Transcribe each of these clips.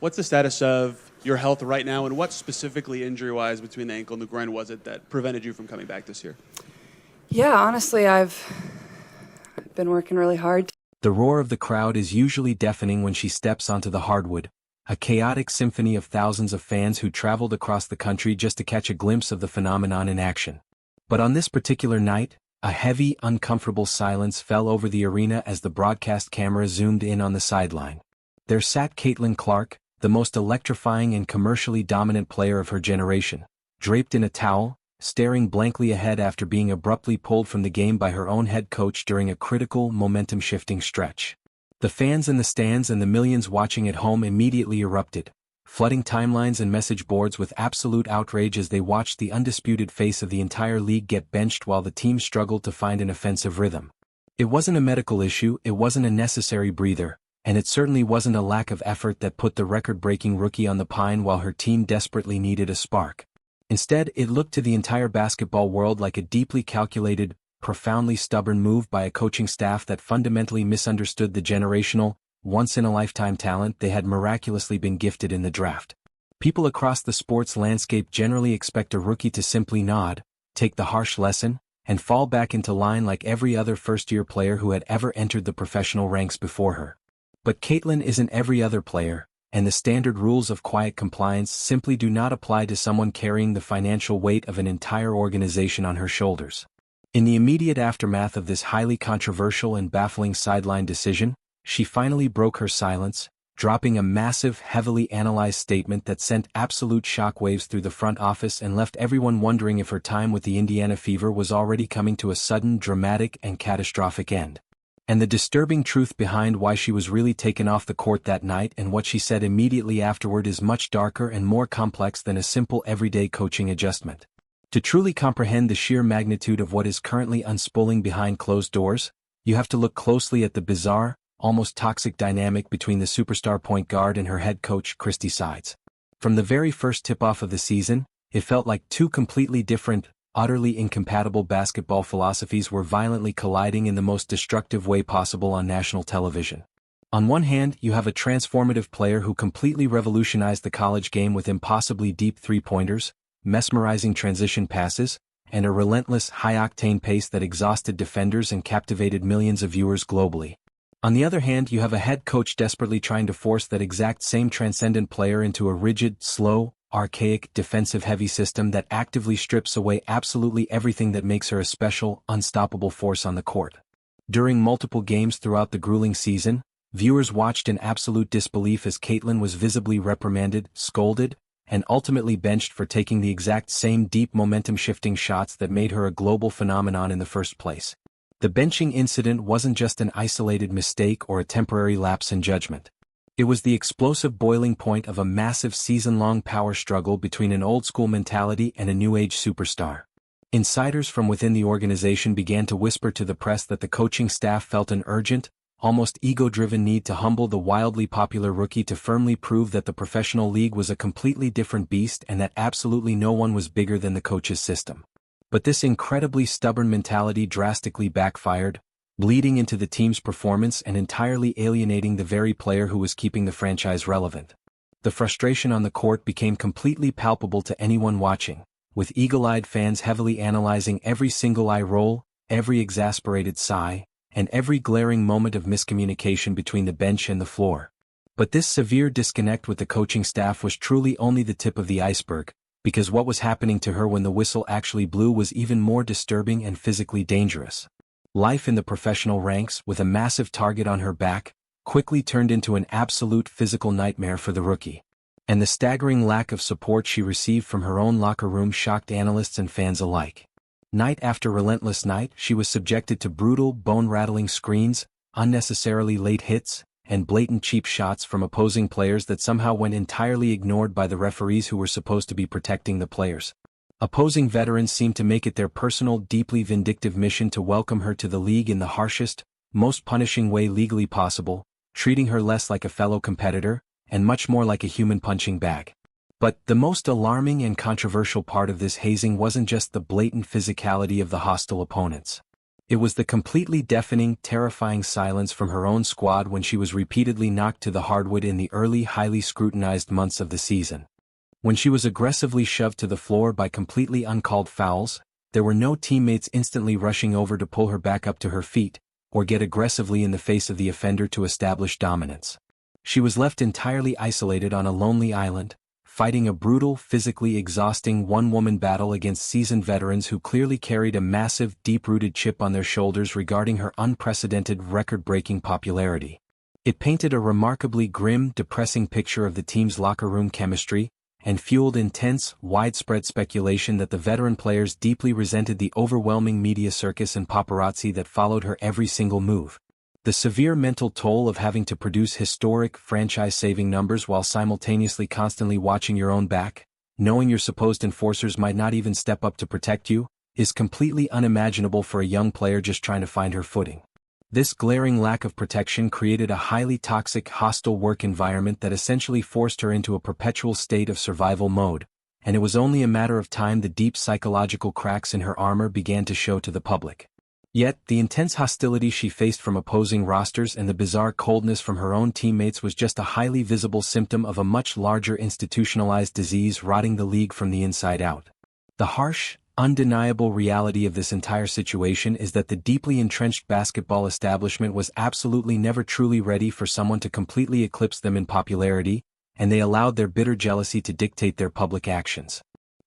What's the status of your health right now, and what specifically injury-wise between the ankle and the groin was it that prevented you from coming back this year? Yeah, honestly, I've been working really hard. The roar of the crowd is usually deafening when she steps onto the hardwood, a chaotic symphony of thousands of fans who traveled across the country just to catch a glimpse of the phenomenon in action. But on this particular night, a heavy, uncomfortable silence fell over the arena as the broadcast camera zoomed in on the sideline. There sat Caitlin Clark, the most electrifying and commercially dominant player of her generation, draped in a towel, staring blankly ahead after being abruptly pulled from the game by her own head coach during a critical, momentum-shifting stretch. The fans in the stands and the millions watching at home immediately erupted, flooding timelines and message boards with absolute outrage as they watched the undisputed face of the entire league get benched while the team struggled to find an offensive rhythm. It wasn't a medical issue, it wasn't a necessary breather, and it certainly wasn't a lack of effort that put the record-breaking rookie on the pine while her team desperately needed a spark. Instead, it looked to the entire basketball world like a deeply calculated, profoundly stubborn move by a coaching staff that fundamentally misunderstood the generational, once-in-a-lifetime talent they had miraculously been gifted in the draft. People across the sports landscape generally expect a rookie to simply nod, take the harsh lesson, and fall back into line like every other first-year player who had ever entered the professional ranks before her. But Caitlin isn't every other player, and the standard rules of quiet compliance simply do not apply to someone carrying the financial weight of an entire organization on her shoulders. In the immediate aftermath of this highly controversial and baffling sideline decision, she finally broke her silence, dropping a massive, heavily analyzed statement that sent absolute shockwaves through the front office and left everyone wondering if her time with the Indiana Fever was already coming to a sudden, dramatic, and catastrophic end. And the disturbing truth behind why she was really taken off the court that night and what she said immediately afterward is much darker and more complex than a simple everyday coaching adjustment. To truly comprehend the sheer magnitude of what is currently unspooling behind closed doors, you have to look closely at the bizarre, almost toxic dynamic between the superstar point guard and her head coach, Christy Sides. From the very first tip-off of the season, it felt like two completely different, utterly incompatible basketball philosophies were violently colliding in the most destructive way possible on national television. On one hand, you have a transformative player who completely revolutionized the college game with impossibly deep three-pointers, mesmerizing transition passes, and a relentless, high-octane pace that exhausted defenders and captivated millions of viewers globally. On the other hand, you have a head coach desperately trying to force that exact same transcendent player into a rigid, slow, archaic, defensive-heavy system that actively strips away absolutely everything that makes her a special, unstoppable force on the court. During multiple games throughout the grueling season, viewers watched in absolute disbelief as Caitlin was visibly reprimanded, scolded, and ultimately benched for taking the exact same deep momentum-shifting shots that made her a global phenomenon in the first place. The benching incident wasn't just an isolated mistake or a temporary lapse in judgment. It was the explosive boiling point of a massive season-long power struggle between an old-school mentality and a new-age superstar. Insiders from within the organization began to whisper to the press that the coaching staff felt an urgent, almost ego-driven need to humble the wildly popular rookie to firmly prove that the professional league was a completely different beast and that absolutely no one was bigger than the coach's system. But this incredibly stubborn mentality drastically backfired, bleeding into the team's performance and entirely alienating the very player who was keeping the franchise relevant. The frustration on the court became completely palpable to anyone watching, with eagle-eyed fans heavily analyzing every single eye roll, every exasperated sigh, and every glaring moment of miscommunication between the bench and the floor. But this severe disconnect with the coaching staff was truly only the tip of the iceberg, because what was happening to her when the whistle actually blew was even more disturbing and physically dangerous. Life in the professional ranks, with a massive target on her back, quickly turned into an absolute physical nightmare for the rookie. And the staggering lack of support she received from her own locker room shocked analysts and fans alike. Night after relentless night, she was subjected to brutal, bone-rattling screens, unnecessarily late hits, and blatant cheap shots from opposing players that somehow went entirely ignored by the referees who were supposed to be protecting the players. Opposing veterans seemed to make it their personal, deeply vindictive mission to welcome her to the league in the harshest, most punishing way legally possible, treating her less like a fellow competitor, and much more like a human punching bag. But the most alarming and controversial part of this hazing wasn't just the blatant physicality of the hostile opponents. It was the completely deafening, terrifying silence from her own squad when she was repeatedly knocked to the hardwood in the early, highly scrutinized months of the season. When she was aggressively shoved to the floor by completely uncalled fouls, there were no teammates instantly rushing over to pull her back up to her feet, or get aggressively in the face of the offender to establish dominance. She was left entirely isolated on a lonely island, fighting a brutal, physically exhausting one-woman battle against seasoned veterans who clearly carried a massive, deep-rooted chip on their shoulders regarding her unprecedented, record-breaking popularity. It painted a remarkably grim, depressing picture of the team's locker room chemistry, and fueled intense, widespread speculation that the veteran players deeply resented the overwhelming media circus and paparazzi that followed her every single move. The severe mental toll of having to produce historic, franchise-saving numbers while simultaneously constantly watching your own back, knowing your supposed enforcers might not even step up to protect you, is completely unimaginable for a young player just trying to find her footing. This glaring lack of protection created a highly toxic, hostile work environment that essentially forced her into a perpetual state of survival mode, and it was only a matter of time the deep psychological cracks in her armor began to show to the public. Yet, the intense hostility she faced from opposing rosters and the bizarre coldness from her own teammates was just a highly visible symptom of a much larger institutionalized disease rotting the league from the inside out. The harsh, undeniable reality of this entire situation is that the deeply entrenched basketball establishment was absolutely never truly ready for someone to completely eclipse them in popularity, and they allowed their bitter jealousy to dictate their public actions.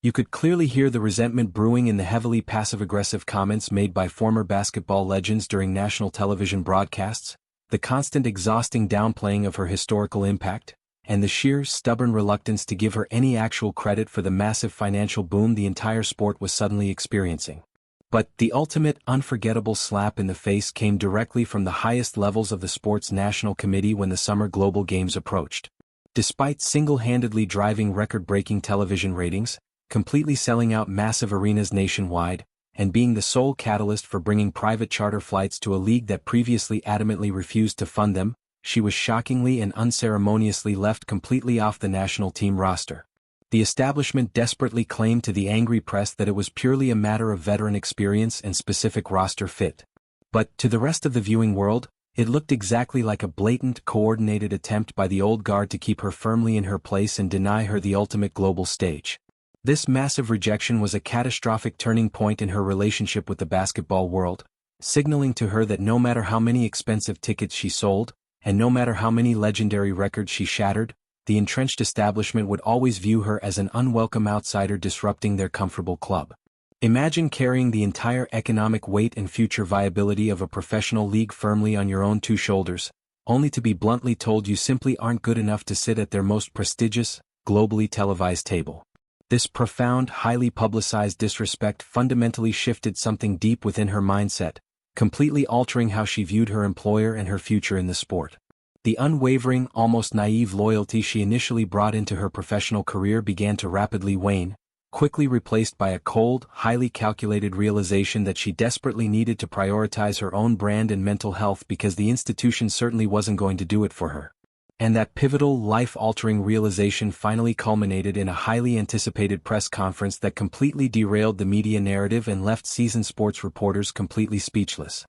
You could clearly hear the resentment brewing in the heavily passive-aggressive comments made by former basketball legends during national television broadcasts, the constant exhausting downplaying of her historical impact, and the sheer, stubborn reluctance to give her any actual credit for the massive financial boom the entire sport was suddenly experiencing. But the ultimate, unforgettable slap in the face came directly from the highest levels of the sport's national committee when the Summer Global Games approached. Despite single-handedly driving record-breaking television ratings, completely selling out massive arenas nationwide, and being the sole catalyst for bringing private charter flights to a league that previously adamantly refused to fund them, she was shockingly and unceremoniously left completely off the national team roster. The establishment desperately claimed to the angry press that it was purely a matter of veteran experience and specific roster fit. But, to the rest of the viewing world, it looked exactly like a blatant, coordinated attempt by the old guard to keep her firmly in her place and deny her the ultimate global stage. This massive rejection was a catastrophic turning point in her relationship with the basketball world, signaling to her that no matter how many expensive tickets she sold, and no matter how many legendary records she shattered, the entrenched establishment would always view her as an unwelcome outsider disrupting their comfortable club. Imagine carrying the entire economic weight and future viability of a professional league firmly on your own two shoulders, only to be bluntly told you simply aren't good enough to sit at their most prestigious, globally televised table. This profound, highly publicized disrespect fundamentally shifted something deep within her mindset, completely altering how she viewed her employer and her future in the sport. The unwavering, almost naive loyalty she initially brought into her professional career began to rapidly wane, quickly replaced by a cold, highly calculated realization that she desperately needed to prioritize her own brand and mental health because the institution certainly wasn't going to do it for her. And that pivotal, life-altering realization finally culminated in a highly anticipated press conference that completely derailed the media narrative and left seasoned sports reporters completely speechless.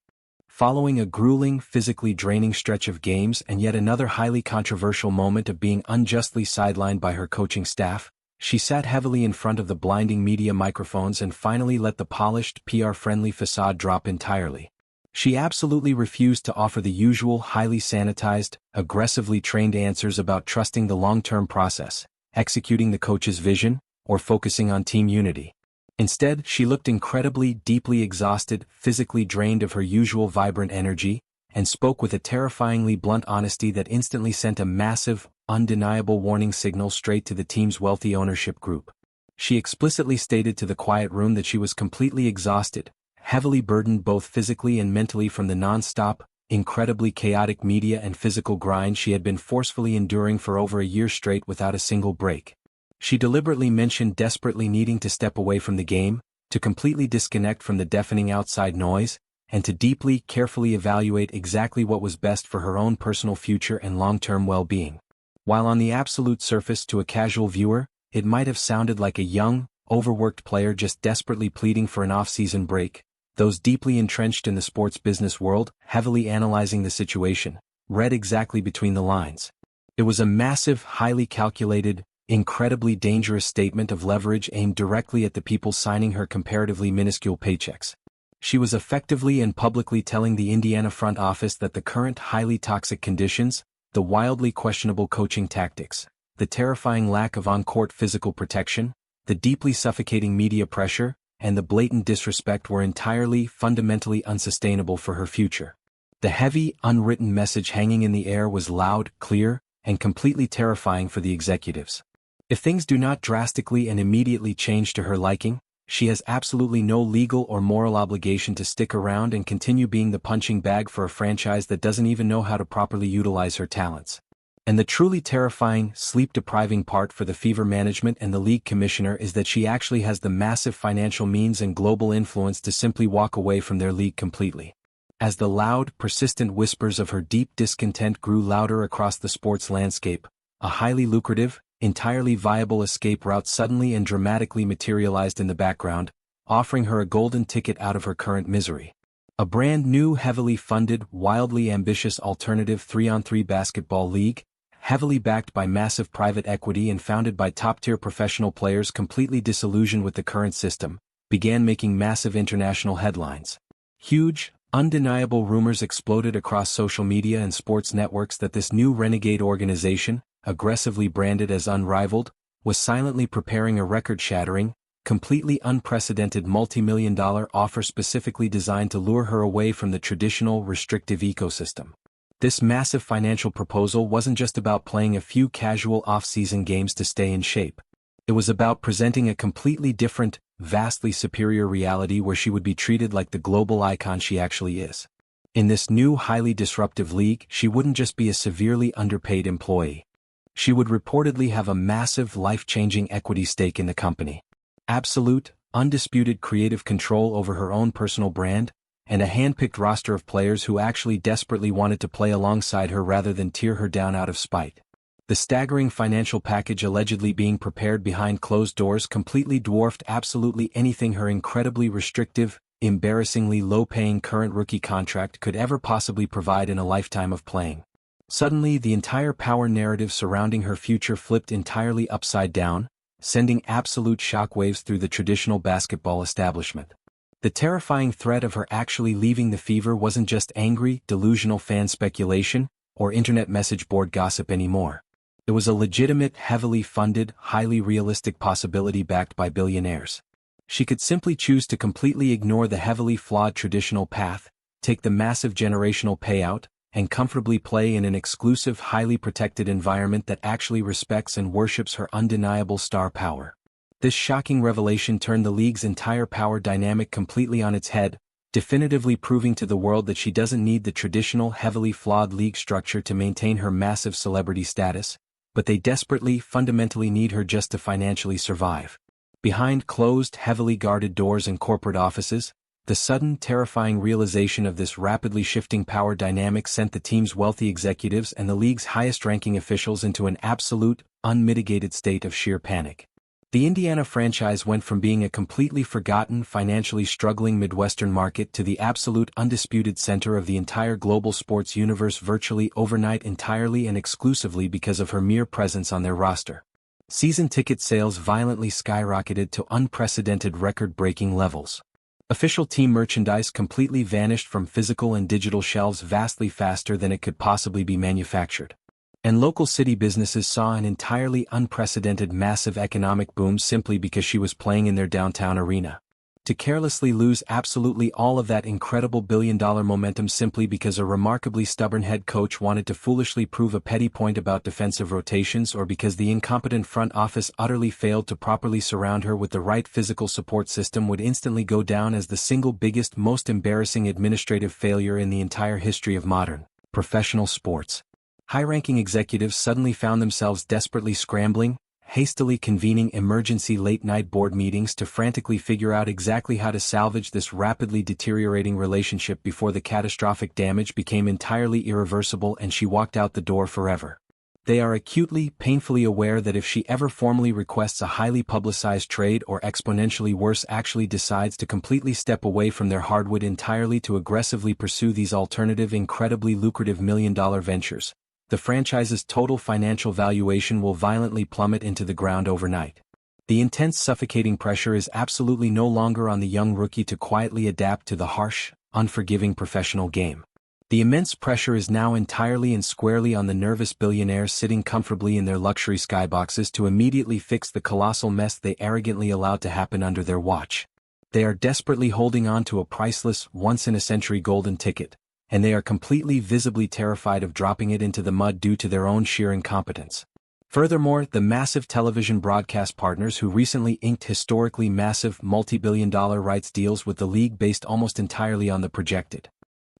Following a grueling, physically draining stretch of games and yet another highly controversial moment of being unjustly sidelined by her coaching staff, she sat heavily in front of the blinding media microphones and finally let the polished, PR-friendly facade drop entirely. She absolutely refused to offer the usual highly sanitized, aggressively trained answers about trusting the long-term process, executing the coach's vision, or focusing on team unity. Instead, she looked incredibly, deeply exhausted, physically drained of her usual vibrant energy, and spoke with a terrifyingly blunt honesty that instantly sent a massive, undeniable warning signal straight to the team's wealthy ownership group. She explicitly stated to the quiet room that she was completely exhausted, heavily burdened both physically and mentally from the non-stop, incredibly chaotic media and physical grind she had been forcefully enduring for over a year straight without a single break. She deliberately mentioned desperately needing to step away from the game, to completely disconnect from the deafening outside noise, and to deeply, carefully evaluate exactly what was best for her own personal future and long-term well-being. While on the absolute surface to a casual viewer, it might have sounded like a young, overworked player just desperately pleading for an off-season break, those deeply entrenched in the sports business world, heavily analyzing the situation, read exactly between the lines. It was a massive, highly calculated, incredibly dangerous statement of leverage aimed directly at the people signing her comparatively minuscule paychecks. She was effectively and publicly telling the Indiana front office that the current highly toxic conditions, the wildly questionable coaching tactics, the terrifying lack of on-court physical protection, the deeply suffocating media pressure, and the blatant disrespect were entirely, fundamentally unsustainable for her future. The heavy, unwritten message hanging in the air was loud, clear, and completely terrifying for the executives. If things do not drastically and immediately change to her liking, she has absolutely no legal or moral obligation to stick around and continue being the punching bag for a franchise that doesn't even know how to properly utilize her talents. And the truly terrifying, sleep-depriving part for the Fever management and the league commissioner is that she actually has the massive financial means and global influence to simply walk away from their league completely. As the loud, persistent whispers of her deep discontent grew louder across the sports landscape, a highly lucrative, entirely viable escape route suddenly and dramatically materialized in the background, offering her a golden ticket out of her current misery. A brand new, heavily funded, wildly ambitious alternative 3-on-3 basketball league, heavily backed by massive private equity and founded by top-tier professional players completely disillusioned with the current system, began making massive international headlines. Huge, undeniable rumors exploded across social media and sports networks that this new renegade organization, aggressively branded as unrivaled, was silently preparing a record-shattering, completely unprecedented multi-million-dollar offer specifically designed to lure her away from the traditional, restrictive ecosystem. This massive financial proposal wasn't just about playing a few casual off-season games to stay in shape. It was about presenting a completely different, vastly superior reality where she would be treated like the global icon she actually is. In this new highly disruptive league, she wouldn't just be a severely underpaid employee. She would reportedly have a massive life-changing equity stake in the company. Absolute, undisputed creative control over her own personal brand, and a hand-picked roster of players who actually desperately wanted to play alongside her rather than tear her down out of spite. The staggering financial package allegedly being prepared behind closed doors completely dwarfed absolutely anything her incredibly restrictive, embarrassingly low-paying current rookie contract could ever possibly provide in a lifetime of playing. Suddenly, the entire power narrative surrounding her future flipped entirely upside down, sending absolute shockwaves through the traditional basketball establishment. The terrifying threat of her actually leaving the Fever wasn't just angry, delusional fan speculation, or internet message board gossip anymore. It was a legitimate, heavily funded, highly realistic possibility backed by billionaires. She could simply choose to completely ignore the heavily flawed traditional path, take the massive generational payout, and comfortably play in an exclusive, highly protected environment that actually respects and worships her undeniable star power. This shocking revelation turned the league's entire power dynamic completely on its head, definitively proving to the world that she doesn't need the traditional, heavily flawed league structure to maintain her massive celebrity status, but they desperately, fundamentally need her just to financially survive. Behind closed, heavily guarded doors in corporate offices, the sudden, terrifying realization of this rapidly shifting power dynamic sent the team's wealthy executives and the league's highest-ranking officials into an absolute, unmitigated state of sheer panic. The Indiana franchise went from being a completely forgotten, financially struggling Midwestern market to the absolute undisputed center of the entire global sports universe virtually overnight entirely and exclusively because of her mere presence on their roster. Season ticket sales violently skyrocketed to unprecedented record-breaking levels. Official team merchandise completely vanished from physical and digital shelves vastly faster than it could possibly be manufactured. And local city businesses saw an entirely unprecedented massive economic boom simply because she was playing in their downtown arena. To carelessly lose absolutely all of that incredible billion-dollar momentum simply because a remarkably stubborn head coach wanted to foolishly prove a petty point about defensive rotations or because the incompetent front office utterly failed to properly surround her with the right physical support system would instantly go down as the single biggest, most embarrassing administrative failure in the entire history of modern, professional sports. High-ranking executives suddenly found themselves desperately scrambling, hastily convening emergency late-night board meetings to frantically figure out exactly how to salvage this rapidly deteriorating relationship before the catastrophic damage became entirely irreversible and she walked out the door forever. They are acutely, painfully aware that if she ever formally requests a highly publicized trade or exponentially worse actually decides to completely step away from their hardwood entirely to aggressively pursue these alternative incredibly lucrative million-dollar ventures, the franchise's total financial valuation will violently plummet into the ground overnight. The intense suffocating pressure is absolutely no longer on the young rookie to quietly adapt to the harsh, unforgiving professional game. The immense pressure is now entirely and squarely on the nervous billionaires sitting comfortably in their luxury skyboxes to immediately fix the colossal mess they arrogantly allowed to happen under their watch. They are desperately holding on to a priceless, once-in-a-century golden ticket, and they are completely visibly terrified of dropping it into the mud due to their own sheer incompetence. Furthermore, the massive television broadcast partners who recently inked historically massive multi-billion-dollar rights deals with the league based almost entirely on the projected.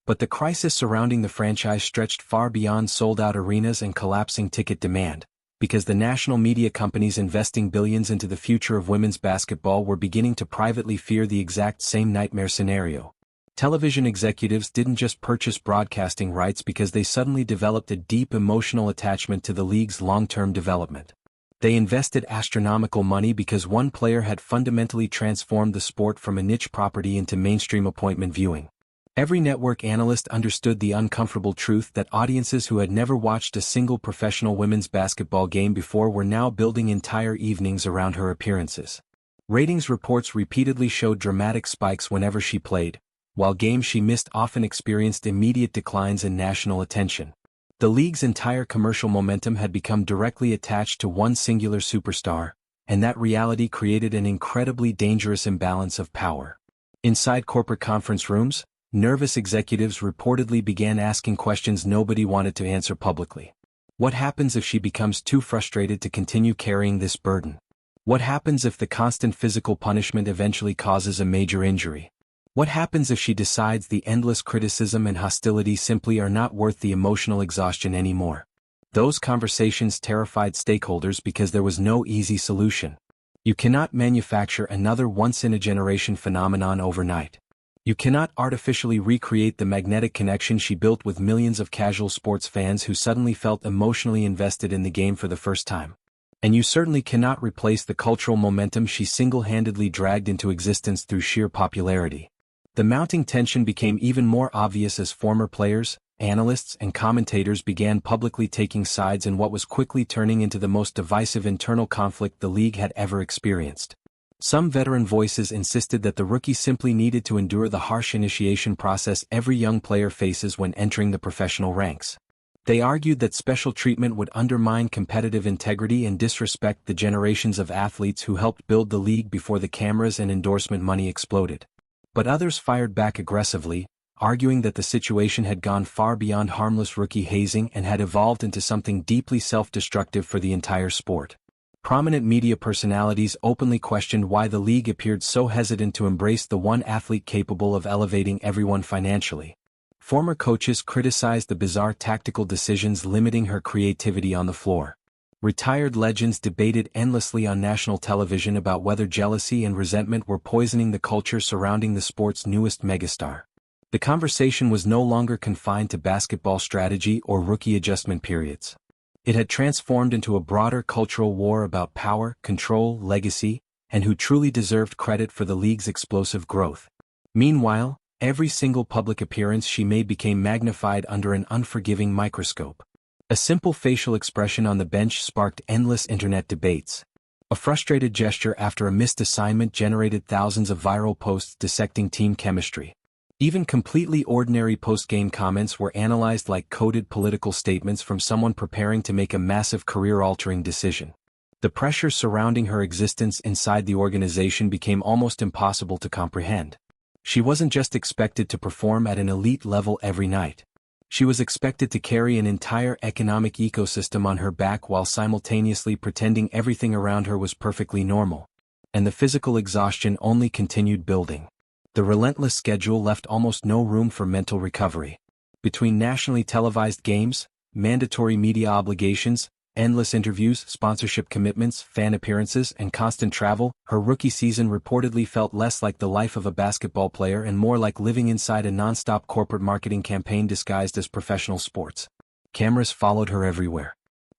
But the crisis surrounding the franchise stretched far beyond sold-out arenas and collapsing ticket demand, because the national media companies investing billions into the future of women's basketball were beginning to privately fear the exact same nightmare scenario. Television executives didn't just purchase broadcasting rights because they suddenly developed a deep emotional attachment to the league's long-term development. They invested astronomical money because one player had fundamentally transformed the sport from a niche property into mainstream appointment viewing. Every network analyst understood the uncomfortable truth that audiences who had never watched a single professional women's basketball game before were now building entire evenings around her appearances. Ratings reports repeatedly showed dramatic spikes whenever she played, while games she missed often experienced immediate declines in national attention. The league's entire commercial momentum had become directly attached to one singular superstar, and that reality created an incredibly dangerous imbalance of power. Inside corporate conference rooms, nervous executives reportedly began asking questions nobody wanted to answer publicly. What happens if she becomes too frustrated to continue carrying this burden? What happens if the constant physical punishment eventually causes a major injury? What happens if she decides the endless criticism and hostility simply are not worth the emotional exhaustion anymore? Those conversations terrified stakeholders because there was no easy solution. You cannot manufacture another once-in-a-generation phenomenon overnight. You cannot artificially recreate the magnetic connection she built with millions of casual sports fans who suddenly felt emotionally invested in the game for the first time. And you certainly cannot replace the cultural momentum she single-handedly dragged into existence through sheer popularity. The mounting tension became even more obvious as former players, analysts, and commentators began publicly taking sides in what was quickly turning into the most divisive internal conflict the league had ever experienced. Some veteran voices insisted that the rookie simply needed to endure the harsh initiation process every young player faces when entering the professional ranks. They argued that special treatment would undermine competitive integrity and disrespect the generations of athletes who helped build the league before the cameras and endorsement money exploded. But others fired back aggressively, arguing that the situation had gone far beyond harmless rookie hazing and had evolved into something deeply self-destructive for the entire sport. Prominent media personalities openly questioned why the league appeared so hesitant to embrace the one athlete capable of elevating everyone financially. Former coaches criticized the bizarre tactical decisions limiting her creativity on the floor. Retired legends debated endlessly on national television about whether jealousy and resentment were poisoning the culture surrounding the sport's newest megastar. The conversation was no longer confined to basketball strategy or rookie adjustment periods. It had transformed into a broader cultural war about power, control, legacy, and who truly deserved credit for the league's explosive growth. Meanwhile, every single public appearance she made became magnified under an unforgiving microscope. A simple facial expression on the bench sparked endless internet debates. A frustrated gesture after a missed assignment generated thousands of viral posts dissecting team chemistry. Even completely ordinary post-game comments were analyzed like coded political statements from someone preparing to make a massive career-altering decision. The pressure surrounding her existence inside the organization became almost impossible to comprehend. She wasn't just expected to perform at an elite level every night. She was expected to carry an entire economic ecosystem on her back while simultaneously pretending everything around her was perfectly normal. And the physical exhaustion only continued building. The relentless schedule left almost no room for mental recovery. Between nationally televised games, mandatory media obligations, endless interviews, sponsorship commitments, fan appearances, and constant travel, her rookie season reportedly felt less like the life of a basketball player and more like living inside a non-stop corporate marketing campaign disguised as professional sports. Cameras followed her everywhere.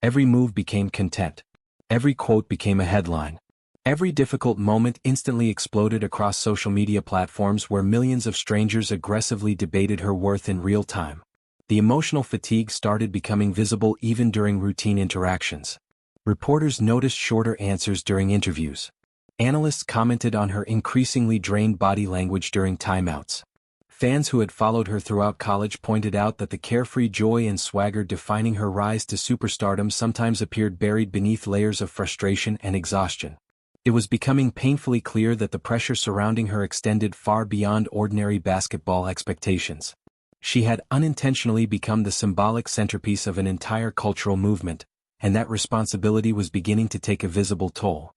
Every move became content. Every quote became a headline. Every difficult moment instantly exploded across social media platforms where millions of strangers aggressively debated her worth in real time. The emotional fatigue started becoming visible even during routine interactions. Reporters noticed shorter answers during interviews. Analysts commented on her increasingly drained body language during timeouts. Fans who had followed her throughout college pointed out that the carefree joy and swagger defining her rise to superstardom sometimes appeared buried beneath layers of frustration and exhaustion. It was becoming painfully clear that the pressure surrounding her extended far beyond ordinary basketball expectations. She had unintentionally become the symbolic centerpiece of an entire cultural movement, and that responsibility was beginning to take a visible toll.